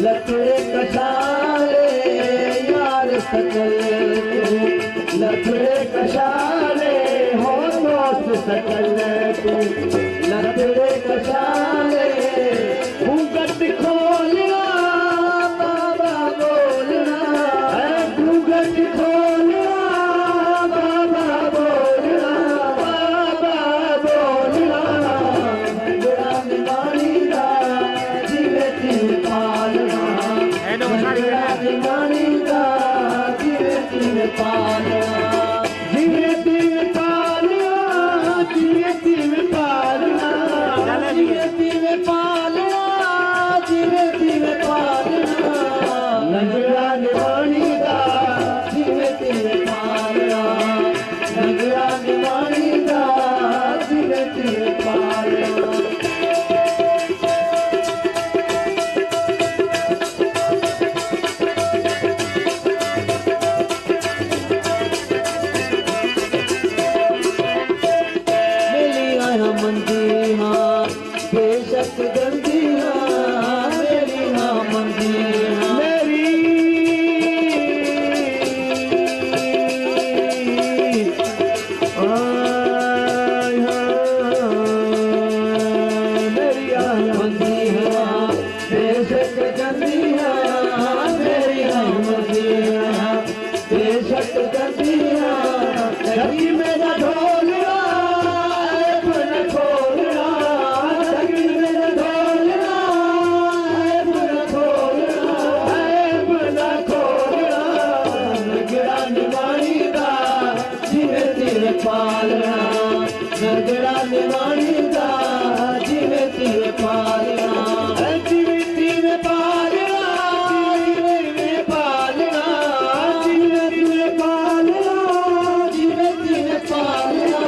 लथड़े कशाले यार सकल तू, लथड़े कशाले हो दोस्त सकल तू, लथड़े कशाले घूंघट खोलना बाबा बोलना, घूंघट खोलना बाबा बोलना, बाबा बोलना नगड़ा निवाणी दा जिवे तिवे पालना, नगड़ा निवाणी दा जिवे तिवे पालना, जिवे तिवे पालना, जिवे तिवे पालना, जिवे तिवे पालना, जिवे तिवे पालना नगड़ा निवाणी दा जिवे तिवे पालना, नगड़ा निवाणी दा जिवे तिवे पालना। मंदी हाँ बेशक गंदी हाँ मेरी हाँ मंदी हाँ मेरी मेरी हाँ मंदी हाँ बेशक गंदी हाँ मेरी हाँ मंदी हाँ बेशक गंदी हाँ कभी मेरा ढोलिया पालना, नगड़ा निवाणी दा जिवे तिवे पालना, जिवे तिवे पालना, जिवे तिवे पालना, जिवे तिवे पालना, जिवे तिवे पालना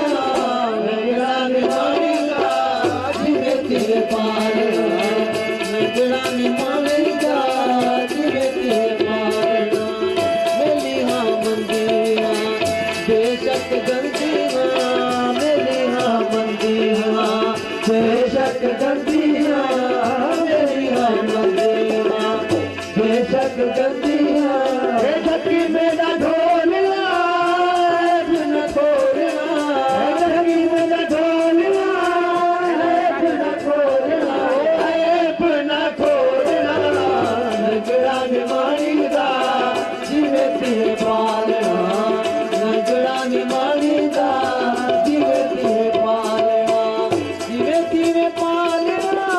नगड़ा निवाणी दा जिवे तिवे पालना, नगड़ा निवाणी दा जिवे तिवे पालना। मेरी हाँ मंदी हाँ बेशक गंदी हाँ मेरी हाँ मंदी हाँ बेशक गंदी हाँ मेरी हाँ मंदी हाँ बेशक गंदी हाँ बेशक मेरा ढोलना बिना खोलना, मेरा ढोलना बिना खोलना, बिना खोलना नगड़ा निवाणी दा जिवे तिवे पालना, नगड़ा निवाणी दा जिवे तिवे पालना, जिवे तिवे पालना,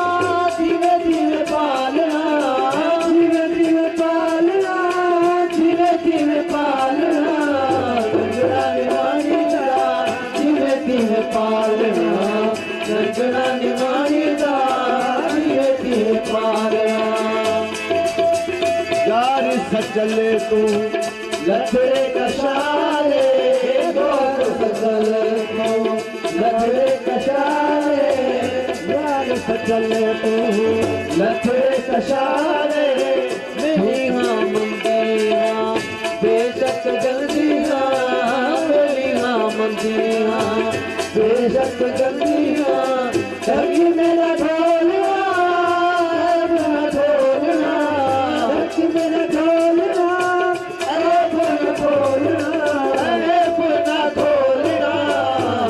जिवे तिवे पालना, जिवे तिवे पालना, जिवे तिवे पालना नगड़ा निवाणी दा जिवे तिवे पालना, नगड़ा निवाणी दा जिवे तिवे पालना। यार सचले तू लथड़े कशाले दोस्त सकल तू, लथड़े कशाले यार सचले तू, लथड़े कशाले मेरी हाँ मंदी हाँ बेशक गंदी हाँ मेरी हाँ मंदी हाँ बेशक गंदी हाँ कभी मेरा ढोलना मेरा ढोलना, कभी मेरा ढोलना अपना खोलना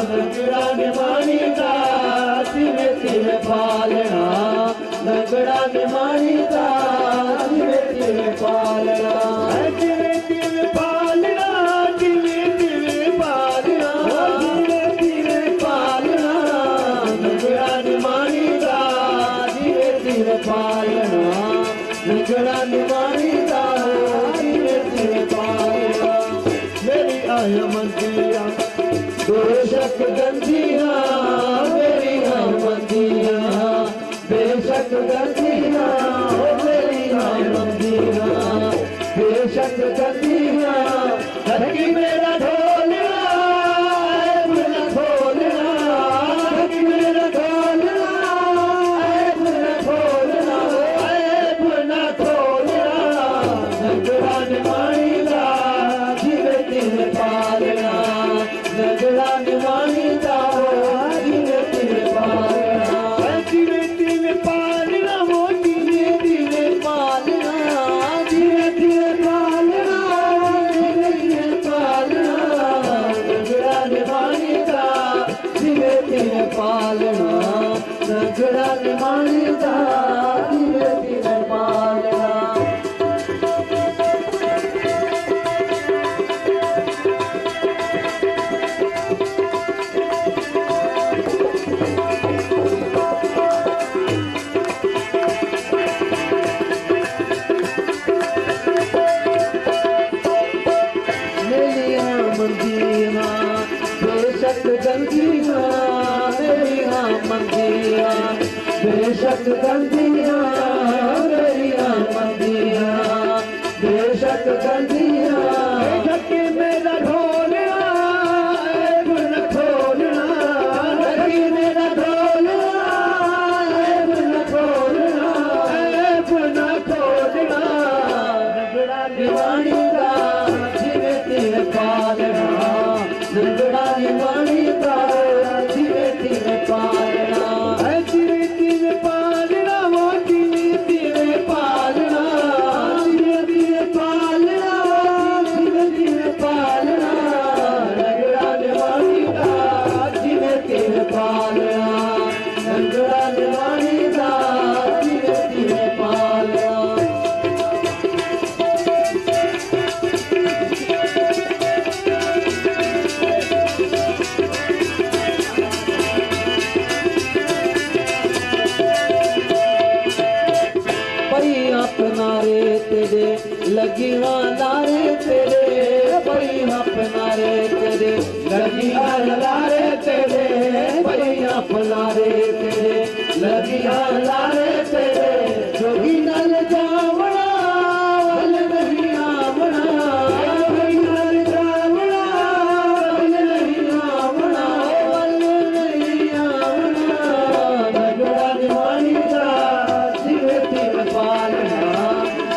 नगड़ा निवाणी दा जिवे तिवे पालना, नगड़ा निवाणी दा जिवे तिवे पालना, जिवे तिवे पालना, जिवे तिवे पालना, जिवे तिवे पालना नगड़ा निवाणी दा जिवे तिवे पालना, नगड़ा निवाणी दा जिवे तिवे पालना। मेरी आय मंदिया बेशक गंदिया मेरी हाँ मंदिया बेशक गंदिया मेरी हाँ मंदिया बेशक गंदिया हकी मेरा ढोलना बिना खोलना, हकी मेरा ढोलना बिना खोलना, बिना खोलना नगड़ा निवाणी दा जिवे तिवे पालना, नगड़ा निवाणी दा जिवे तिवे पालना, जिवे तिवे पालना वो जिवे तिवे पालना। बेशक गंदियां मेरिया मंदियां, बेशक गंदियां ढके मेरा ढोलना गुन खोलना, ढके मेरा ढोलना गुन खोलना, गुन खोलना नगड़ा निवाणी का जिवे तेरे पालना, नगड़ा निवाणी का जिवे तेरे पालना, जिवे तेरे पालना वो जिवे तेरे पालना, जिवे तेरे पालना जिवे तेरे पालना, नगड़ा निवाणी का जिवे तेरे पालना, नगड़ा निवाणी का जिवे तेरे पालना। अपना रे तेरे लगिया लारे तेरे, पई अपना रे तेरे लगिया लारे तेरे, पई अपना रे तेरे लगिया लारे तेरे, जोगी नल जावड़ा वल नहीं आवड़ा, जोगी नल जावड़ा वल नहीं आवड़ा, वल नहीं आवड़ा, नगड़ा निवाणी का जिवे तेरे पालना,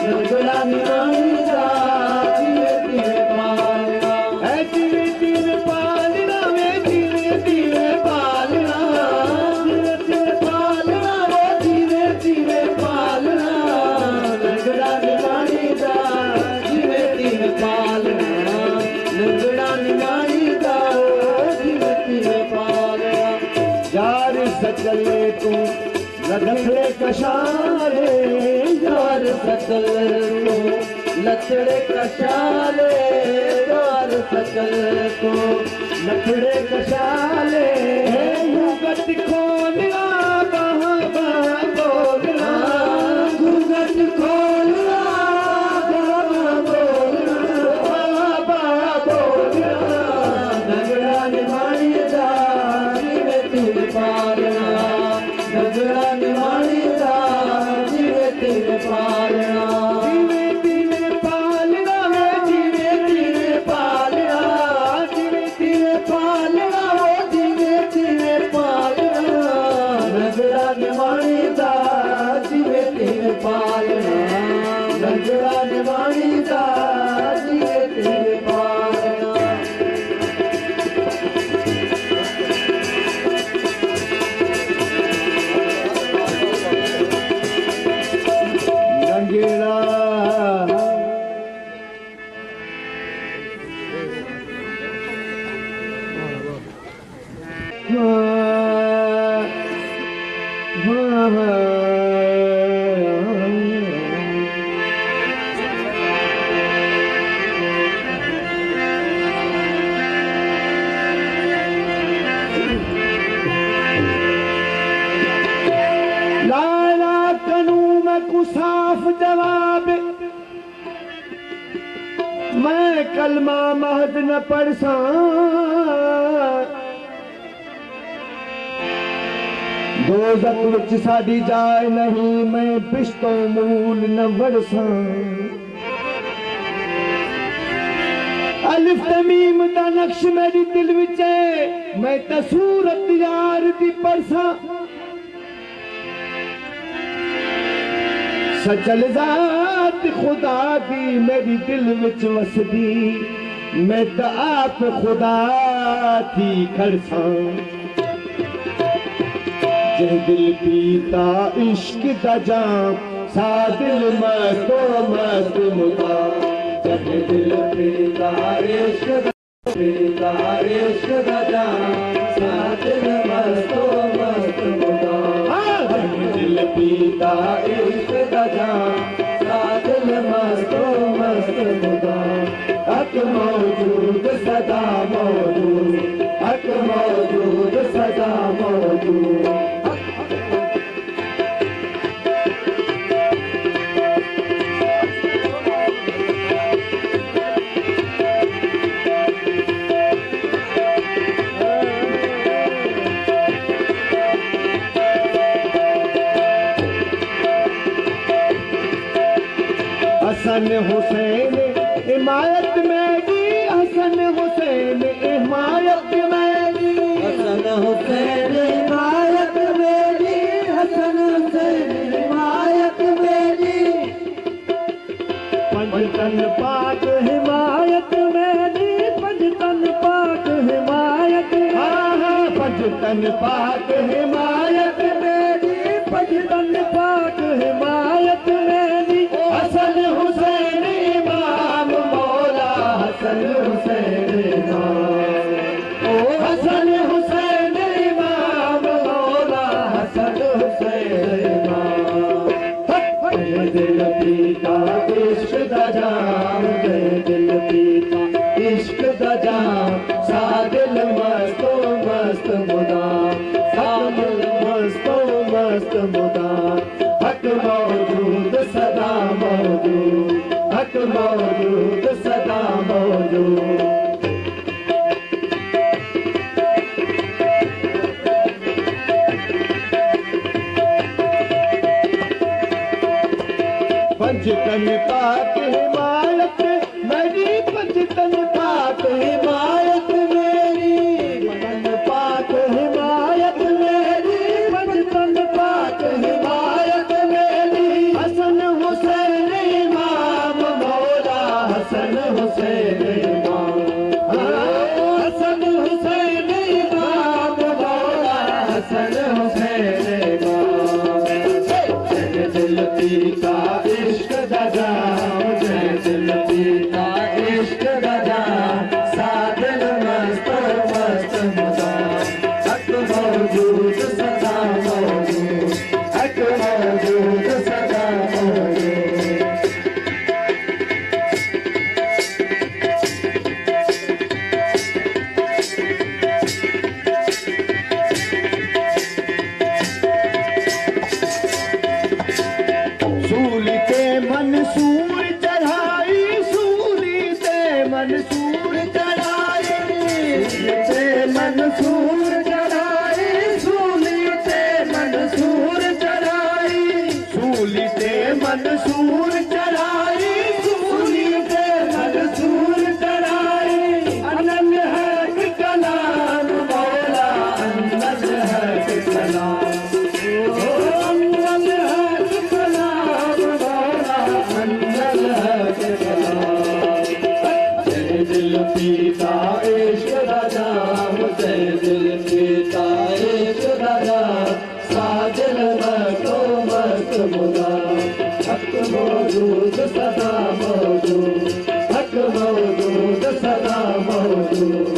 नगड़ा निवाणी का जिवे तेरे पालना, है जिवे तेरे पालना वे जिवे तेरे पालना, जिवे तेरे पालना वो जिवे तेरे पालना, नगड़ा निवाणी का जिवे तेरे पालना, नगड़ा निवाणी का जिवे तेरे पालना। यार सकले तू लथड़े कशाले, यार सकल को लथड़े कशाले, यार सकल को लथड़े कशाले, घूंघट खोलना कहाँ कहाँ बोलना, घूंघट खोलना कहाँ बोलना, कहाँ बोलना, नगड़ा निवाणी का जिवे तेरे पालना, नगड़ा निवाणी का जिवे तेरे पालना, जिवे तेरे पालना वे जिवे तेरे पालना, जिवे तेरे पालना वो जिवे तेरे पालना, नगड़ा निवाणी का जिवे तेरे पालना, नगड़ा निवाणी का जिवे तेरे पालना। नगड़ा लाला कनू में कुसाफ जवाब, मैं कलमा महद न पढ़सा, दोज़ख विच साडी जाए नहीं, मैं पिश्तो मूल न वरसा, अलिफ तमीम दा नक्श मेरी दिल विच है, मैं ता सूरत यार दी पढ़सा, सचल जात खुदा दी मेरी दिल विच वसदी, मैं तो आप खुदा थी खड़सा, जे दिल पीता इश्क दा जाम, सा दिल मस्तो मस्त मुदा, जब दिल पीता इश्क दा जाम, सा दिल मस्तो मस्त मुदा, दिल पीता इश्क दा जाम, सा दिल मस्तो मस्त मुदा, हक मौजूद सदा मौजूद, हक मौजूद सदा मौजूद। हसन हुसैन हिमायत मेरी, हसन हुसैन हिमायत मेरी, हसन हुसैन हिमायत मेरी, हसन हुसैन हिमायत मेरी। पंजतन पाक हिमायत मेरी, पंजतन पाक हिमायत, पंजतन पाक हिमायत मेरी, पंजतन पाक हिमायत मेरी। हसन हुसैन इमाम मौला, हसन हुसैन इमाम, ओ हसन हुसैन इमाम मौला, हसन हुसैन इमाम। दिल पीता इश्क दा जाम, दिल पीता इश्क दा जाम, सादिल मस्तो मस्त मुदाम, सादिल मस्तो मस्त मुदाम। हक मौजूद सदा मौजूद, हक मौजूद सदा मौजूद। पंजतन पाक हिमायत मेरी, पंजतन पाक हिमायत मेरी, पंजतन पाक हिमायत मेरी, पंजतन पाक हिमायत मेरी। हसन हुसैन इमाम मौला, हसन हुसैन इमाम, हसन हुसैन इमाम मौला, हसन हुसैन इमाम। दिल पीता इश्क दा जाम, दिल पीता इश्क दा जाम, सादिल मस्त मस्त मुदाम। हक मौजूद सदा मौजूद, हक मौजूद सदा मौजूद। सूली ते मंसूर चढ़ाई, सूली ते मंसूर चढ़ाई, ते मंसूर चढ़ाई, सूली ते मंसूर चढ़ाई, सूली ते मंसूर चढ़ाई, सूली ते मंसूर चढ़ाई। अनन है कि कलाम मौला, अनन है कि कलाम, अनन है कि कलाम मौला, अनन है कि कलाम। दिल पीता इश्क दा जाम, दिल पीता इश्क दा जाम, सादिल मस्तो मस्त मुदाम। हक मौजूद सदा मौजूद, हक मौजूद सदा मौजूद।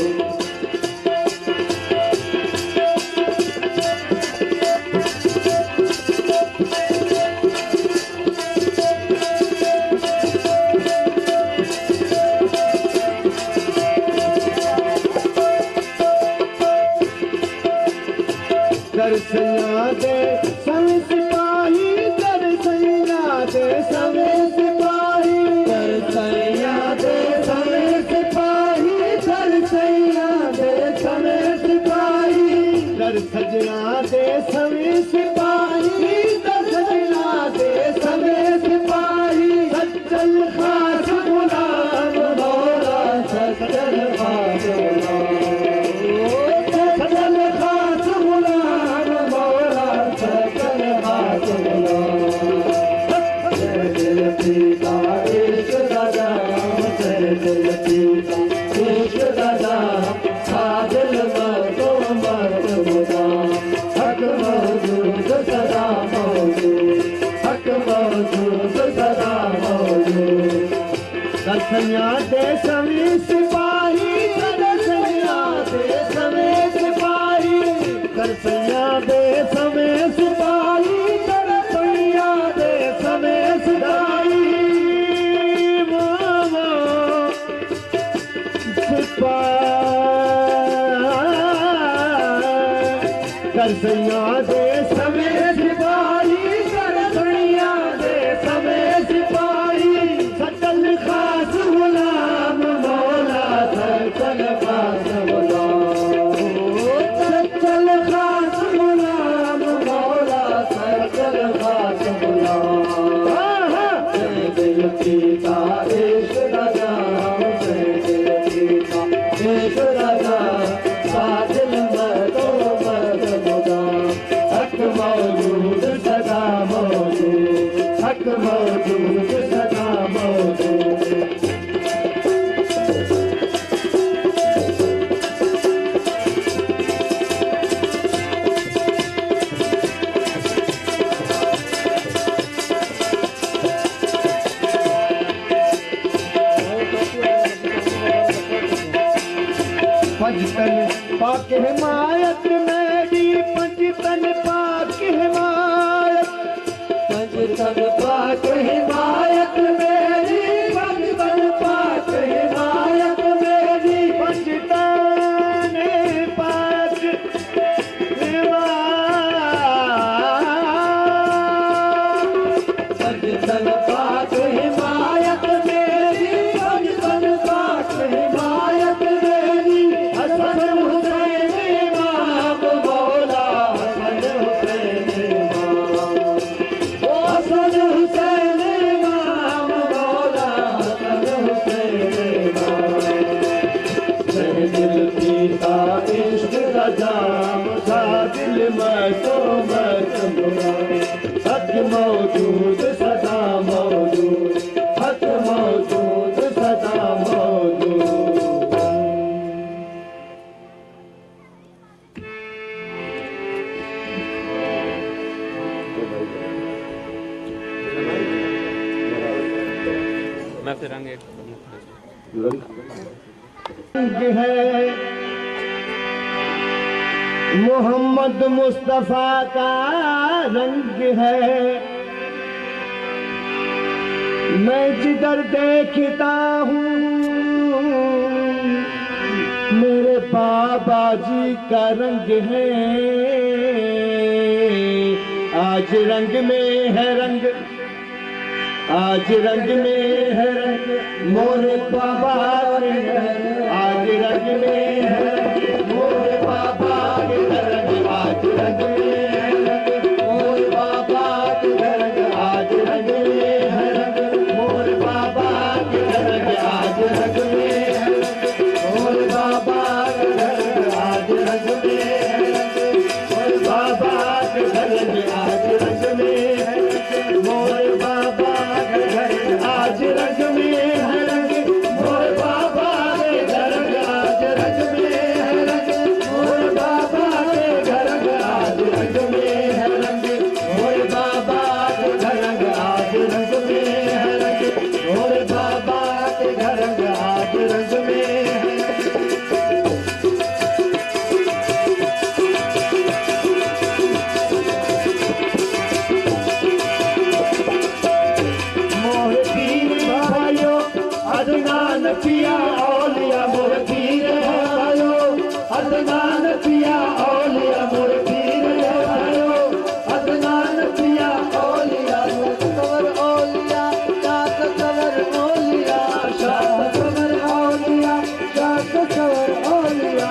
दरसैया दे संग सिपाही, दरसैया दे संग सिपाही, दरसैया दे संग सिपाही, दरसैया दे संग सिपाही, दरसैया दे संग सिपाही, दरसैया दे संग सिपाही। सज्जन खास गुलाम मौला, सज्जन खास गुलाम, सज्जन खास गुलाम मौला, सज्जन खास गुलाम। दिल पीता इश्क दा जाम, दिल पीता इश्क दा जाम, सादिल मस्तो मस्त मुदाम। हक मौजूद सदा मौजूद, हक मौजूद सदा मौजूद। दरसैया दे सवी सिपाही, दरसैया दे सवे सिपाही, दरसैया दे सवे सिपाही, दरसैया दे सवे सिपाही। मामा सिपाही, दरसैया दे सवे सिपाही, दरसैया दे सवे सिपाही। सज्जन खास गुलाम मौला, सज्जन खास गुलाम, सज्जन खास गुलाम मौला, सज्जन खास गुलाम। दिल दिल पीता इश्क दा जाम मैं दिल पीता इश्क दा जाम सादिल मैं तो मत मुदाम हक मौजूद सदा मौजूद हक मौजूद सदा मौजूद पंचतन पाक हिमायत मेरी पंचतन पाक हिमायत पंचतन पाक हिमायत मेरी पंचतन पाक हिमायत मेरी पंचतन पाक हिमायत पंचतन पाक हिमायत मेरी पंचतन पाक हिमायत मेरी हसन हुसैन इमाम मौला हसन हुसैन इमाम ओ हसन हुसैन इमाम मौला हसन हुसैन इमाम मैं दिल पीता इश्क का जाम सा दिल में तो मत मुदाम हक मौजूद सदा मौजूद हक मौजूद सदा मौजूद मैं फिर रंग रंग है मोहम्मद मुस्तफा का रंग है मैं जिधर देखता हूँ मेरे बाबा जी का रंग है आज रंग में है रंग आज रंग में है रंग मोरे बाबा के रंग आज रंग में है रंग मोरे बाबा के रंग आज रंग में है रंग मोरे बाबा के रंग आज रंग में है रंग मोरे बाबा के रंग आज रंग में है रंग मोरे बाबा के रंग आज रंग में है रंग मोरे बाबा के रंग आज रंग में है रंग मोरे बाबा आज रंग में है रंग मोरे बाबा के रंग आज रंग में है रंग मोरे बाबा के रंग आज रंग में है रंग मोरे बाबा के रंग आज रंग में है रंग मोरे बाबा के रंग आज रंग में है अदनान पिया औलिया मोर पीर भायो अदनान पिया औलिया मोर पीर भायो अदनान पिया औलिया मोर कवर औलिया शात कवर औलिया शात कवर औलिया शात कवर औलिया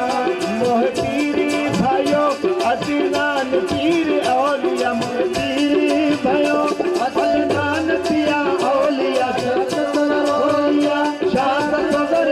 मोर पीर भायो अदनान पीर औलिया मोर पीर भायो अदनान पिया औलिया शात कवर औलिया शात कवर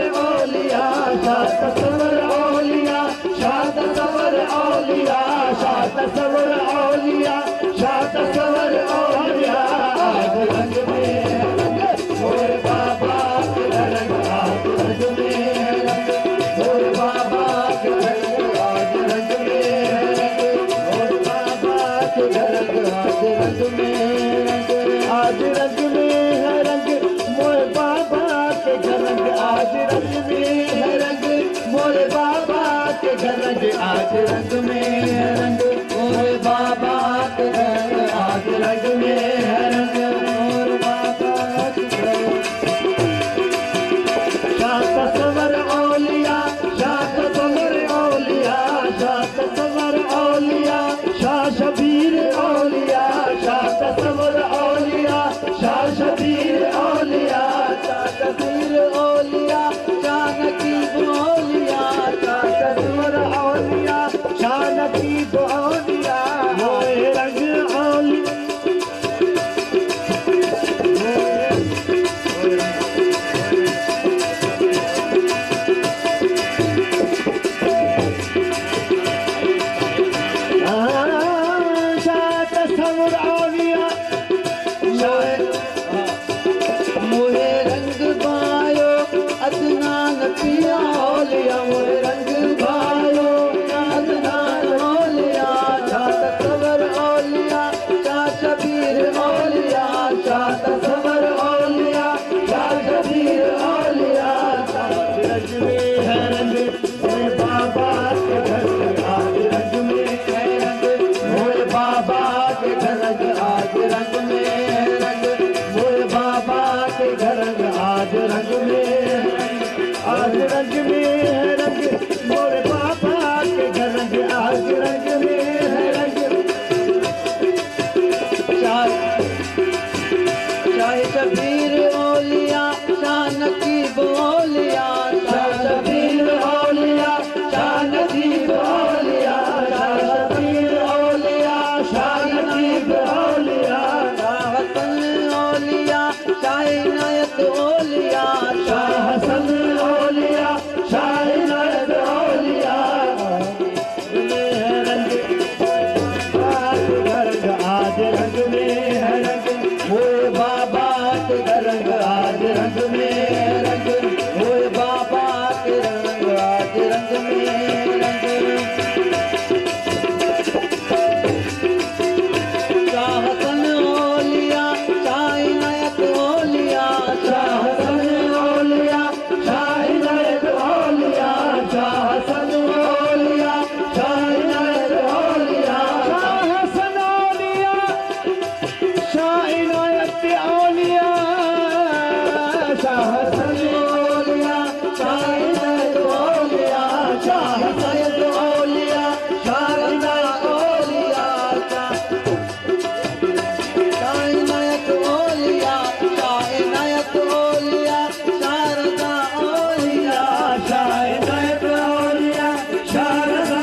इनायत ओलिया शाह हसन औलिया शाह इनायत औलिया में है रंग आज रंग में है रंग मोए बाबा तेरा रंग आज रंग में रंग मोए बाबा तेरा रंग आज रंग में रंग शाह हसन ओलिया शाह इनायत ओलिया शाह हसन औलिया शाह इनायत औलिया शाह हसन औलिया शाह इनायत औलिया शाह हसन औलिया शाह इनायत औलिया शाह हसन औलिया शाह इनायत औलिया शाह हसन औलिया शाह इनायत औलिया शाह इनायत ओलिया शाह इनायत ओलिया शारदा ओलिया शाह इनायत औलिया शारदा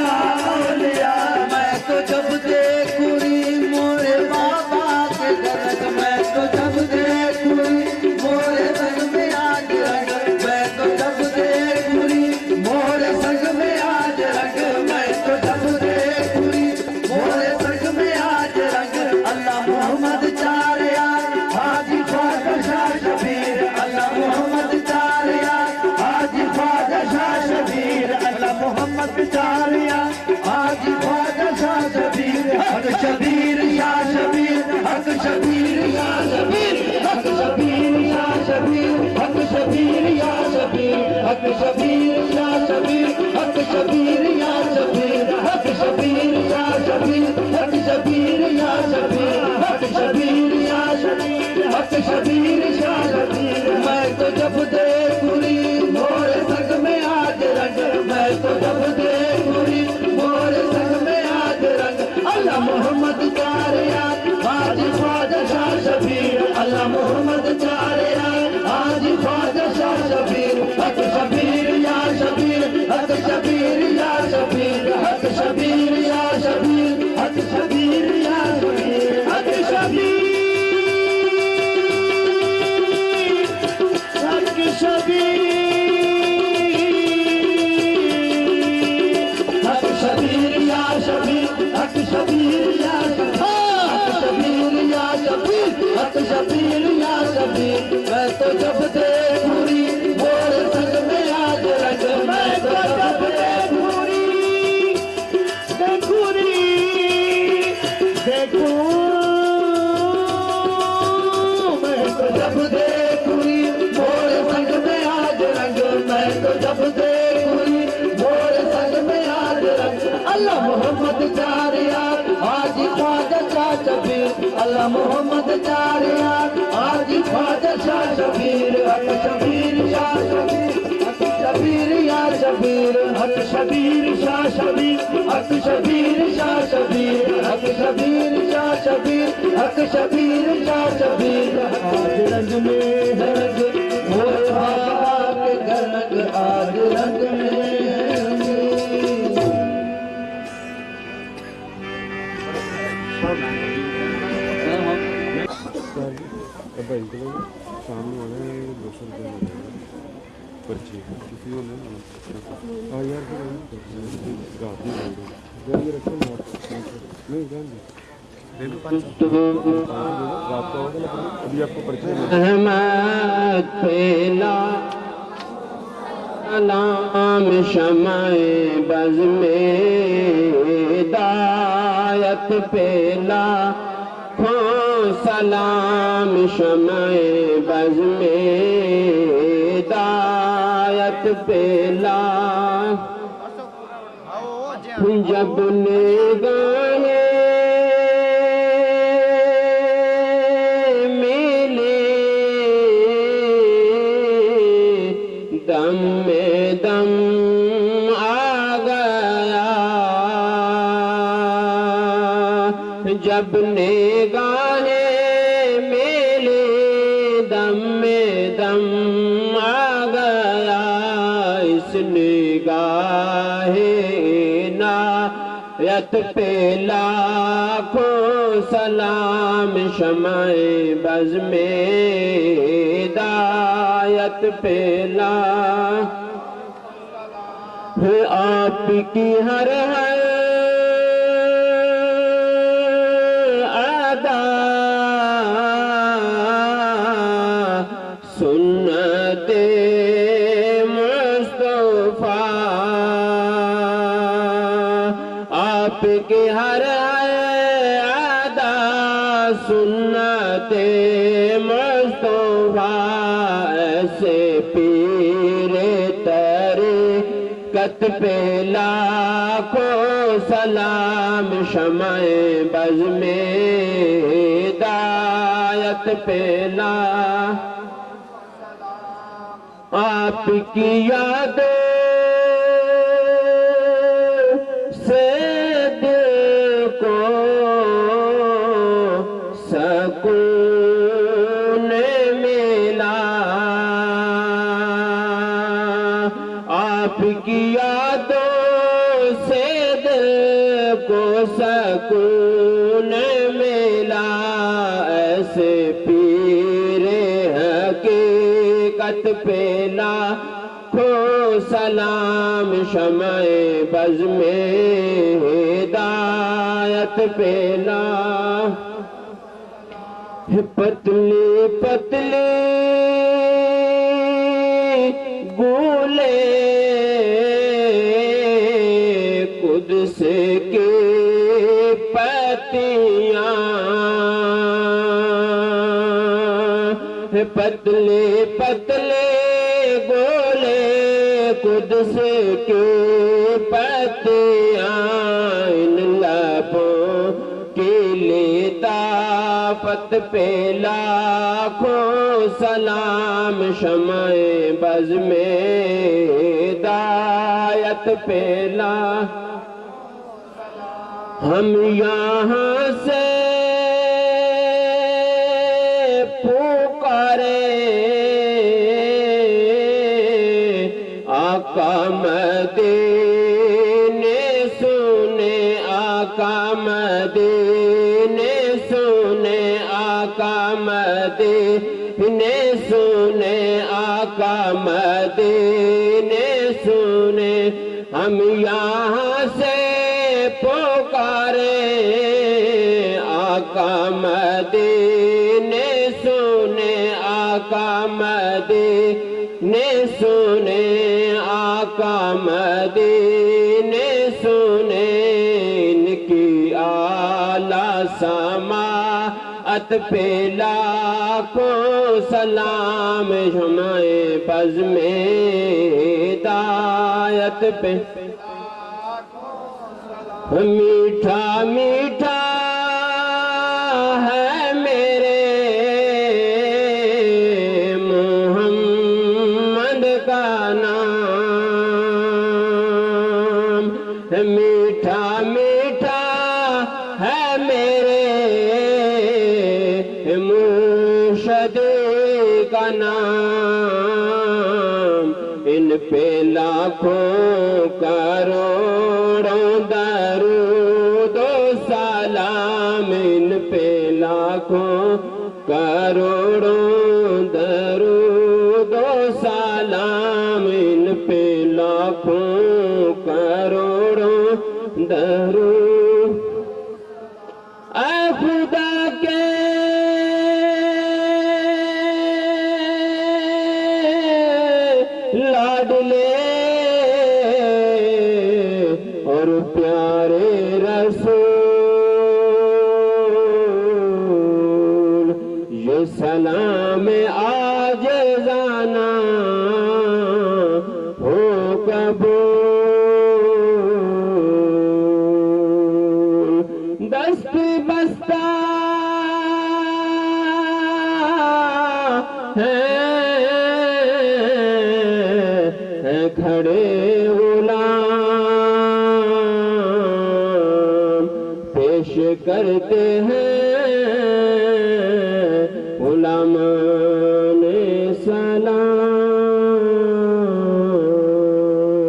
औलिया मैं तो जब देखूरी मोरे बाबा के दरग मैं तो जब देखूरी मोरे संग में आज रंग मैं तो जब देखूरी मोरे संग में आज रंग मैं तो जब देखूरी मोरे संग में आज रंग अल्लाह मोहम्मद चार यार हाजी ख्वाजा शाह शबीर अल्लाह मोहम्मद चारिया हाजी ख्वाजा शाह शबीर अल्लाह मोहम्मद चारिया हाजी ख्वाजा शाह शबीर हक शबीर या शबीर हक शबीर या शबीर हक शबीर या शबीर हक शबीर या शबीर हक शबीर या शबीर हक शबीर या शबीर हक शबीर या शबीर हक शबीर या शबीर हक शबीर या शबीर हक शबीर या शबीर मैं तो जब देखूरी मोरे संग में आज रंग मैं तो जब देखूरी मोरे संग में आज रंग अल्लाह मोहम्मद चारिया हाजी ख्वाजा शाह शबीर अल्लाह मोहम्मद चारिया हाजी ख्वाजा शाह शबीर हक शबीर या शबीर हक शबीर या शबीर हक शबीर या शबीर हक शबीर या शबीर हक शबीर हक शबीर हक शबीर या शबीर हक शबीर या शबीर हक शबीर या शबीर मैं तो जब देखूरी मोरे संग में आज रंग मैं तो जब देखूरी मैं तो जब देखूरी मोरे संग में आज रंग मैं तो जब देखूरी मोरे संग में आज रंग अल्लाह मोहम्मद चारिया हाजी ख्वाजा शाह शबीर अल्लाह मोहम्मद चारिया हाजी ख्वाजा शाह शबीर हक शबीर या शबीर हक शबीर या शबीर हक शबीर शाह शबीर हक शबीर शाह शबीर हक शबीर शाह शबीर हक शबीर शाह शबीर आज रंग में है रंग मोरे बाबा के रंग आज रंग में है रंग सामने वाला है 200 रुपये पर्ची किसी को नहीं यार रात ही ये रखो नहीं जान रात का होगा अभी आपको पर्ची रहमत पेला सलाम शमाए बज़ में दायत पेला खो सलाम शमाए बज़ में दायत पेला जब निगाहे दम में दम आ गया जब निगाहें मेले दम में दम आ गया इस निगाहे नायत पे लाखों सलाम शमाए बज़ में हिदायत पेला है आपकी हर हर अदा सुन्नते मुस्तफा आपकी हर अदा सुन्नते मुस्तफा ऐसे पीरे तरीक़त पे लाखों सलाम शमाए बज़ में हिदायत पे ला आपकी यादों से दिल को सकून मिला आपकी यादों से दिल को सकून मिला ऐसे पीरे हकीकत पे लाखों सलाम शमाए बज़ में हिदायत पे ला पतली पतली गूले कुद्स की पत्तियां पतले पतले गोले कुद्स की पत्तियां इन लबों की लिताफत पे लाखों सलाम शमाए बज़ में हिदायत पे ला हम यहाँ से पुकारे आका मदीने सुने आका मदीने सुने आका मदीने सुने आका मदीने सुने हम यहाँ से पुकारे आका मदीने सुने आका मदीने सुने आका मदीने सुने इनकी आला समाअत पे लाखों सलाम हमारे बज़ में हिदायत पे मीठा मीठा है मेरे मोहम्मद का नाम मीठा मीठा है मेरे मुर्शिद का नाम इन पे लाखों करोड़ों दरूद सलाम इन पे लाखों करोड़ों दरूद सलाम इन पे लाखों करोड़ों दरूद ऐ खुदा के लाडले और प्यारे रसूल ये सलाम आज जाना हो कबूल दस्त बस्ता है खड़े गुलाम पेश करते हैं गुलामाने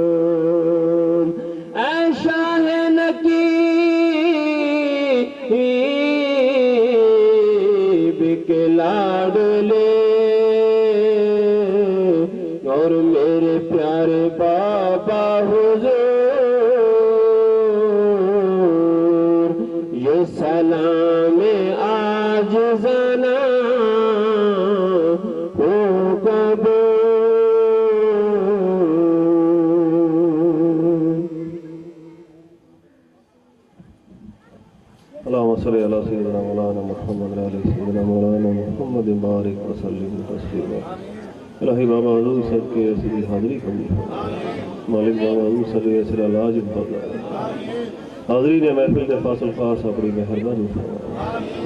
सलाम ऐ शाह नकीब के लाडले सल्लि अला सय्यिदिना मौलाना मुहम्मद व अला सय्यिदिना मौलाना मुहम्मद बारिक व सल्लिम तस्लीमा। इलाही बाबा हुजूर सदके ऐसी हाज़िरी कबूल फरमा। मालिक बाबा हुजूर सल्ले ऐसा लाज फरमा। हाज़रीन महफिल के फासिल खास अपनी मेहरबानी फरमा।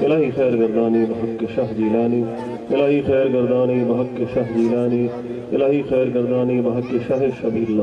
इलाही खैर गर्दानी बहक शाह जीलानी, इलाही खैर गर्दानी बहक शाह जीलानी, इलाही खैर गर्दानी बहक शाह शबीर